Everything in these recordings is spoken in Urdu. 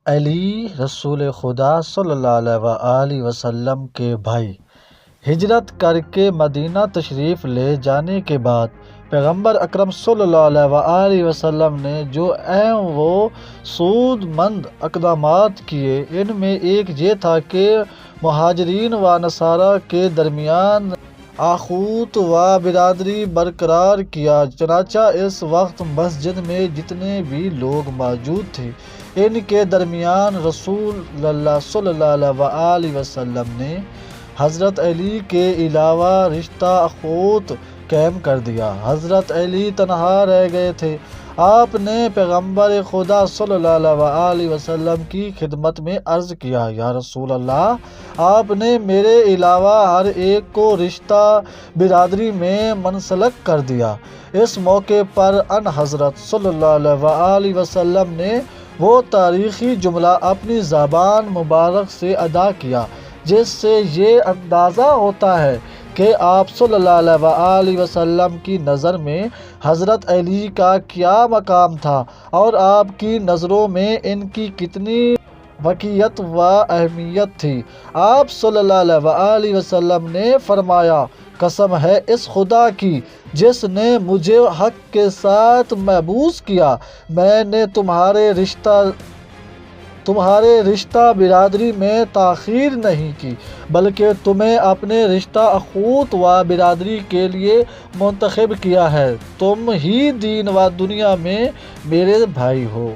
علی رسول خدا صلی اللہ علیہ وآلہ وسلم کے بھائی ہجرت کر کے مدینہ تشریف لے جانے کے بعد پیغمبر اکرم صلی اللہ علیہ وآلہ وسلم نے جو اہم و سود مند اقدامات کیے، ان میں ایک یہ تھا کہ مہاجرین و نصارہ کے درمیان اخوت و برادری برقرار کیا۔ چنانچہ اس وقت مسجد میں جتنے بھی لوگ موجود تھے، ان کے درمیان رسول اللہ صلی اللہ علیہ وآلہ وسلم نے حضرت علی کے علاوہ رشتہ اخوت قائم کر دیا۔ حضرت علی تنہا رہ گئے تھے۔ آپ نے پیغمبر خدا صلی اللہ علیہ وآلہ وسلم کی خدمت میں عرض کیا، یا رسول اللہ، آپ نے میرے علاوہ ہر ایک کو رشتہ برادری میں منسلک کر دیا۔ اس موقع پر ان حضرت صلی اللہ علیہ وآلہ وسلم نے وہ تاریخی جملہ اپنی زبان مبارک سے ادا کیا جس سے یہ اندازہ ہوتا ہے کہ آپ صلی اللہ علیہ وآلہ وسلم کی نظر میں حضرت علی کا کیا مقام تھا اور آپ کی نظروں میں ان کی کتنی وقعیت و اہمیت تھی۔ آپ صلی اللہ علیہ وآلہ وسلم نے فرمایا، قسم ہے اس خدا کی جس نے مجھے حق کے ساتھ مبعوث کیا، میں نے تمہارے رشتہ برادری میں تاخیر نہیں کی، بلکہ تمہیں اپنے رشتہ اخوت و برادری کے لیے منتخب کیا ہے۔ تم ہی دین و دنیا میں میرے بھائی ہو۔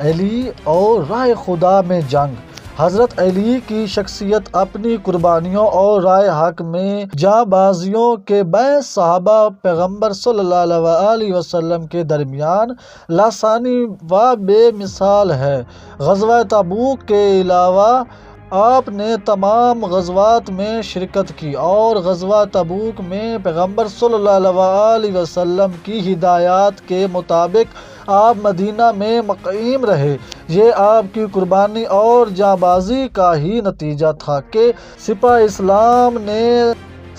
علی اور راہ خدا میں جنگ۔ حضرت علی کی شخصیت اپنی قربانیوں اور راہ حق میں جاں بازیوں کے باعث صحابہ پیغمبر صلی اللہ علیہ وآلہ وسلم کے درمیان لاسانی و بے مثال ہے۔ غزوہ تبوک کے علاوہ آپ نے تمام غزوات میں شرکت کی اور غزوہ تبوک میں پیغمبر صلی اللہ علیہ وآلہ وسلم کی ہدایات کے مطابق آپ مدینہ میں مقیم رہے۔ یہ آپ کی قربانی اور جاں بازی کا ہی نتیجہ تھا کہ سپہ اسلام نے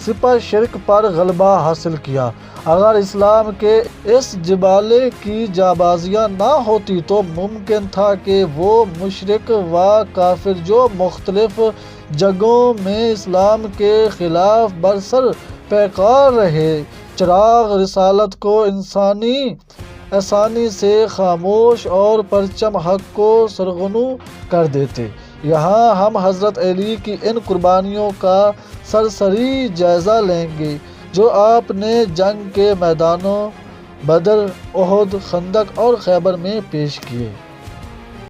سپہ شرک پر غلبہ حاصل کیا۔ اگر اسلام کے اس جبالے کی جاں بازیاں نہ ہوتی تو ممکن تھا کہ وہ مشرک و کافر جو مختلف جنگوں میں اسلام کے خلاف برسر پیکار رہے، چراغ رسالت کو آسانی سے خاموش اور پرچم حق کو سرغنو کر دیتے۔ یہاں ہم حضرت علی کی ان قربانیوں کا سرسری جائزہ لیں گے جو آپ نے جنگ کے میدانوں بدر، احد، خندق اور خیبر میں پیش کیے۔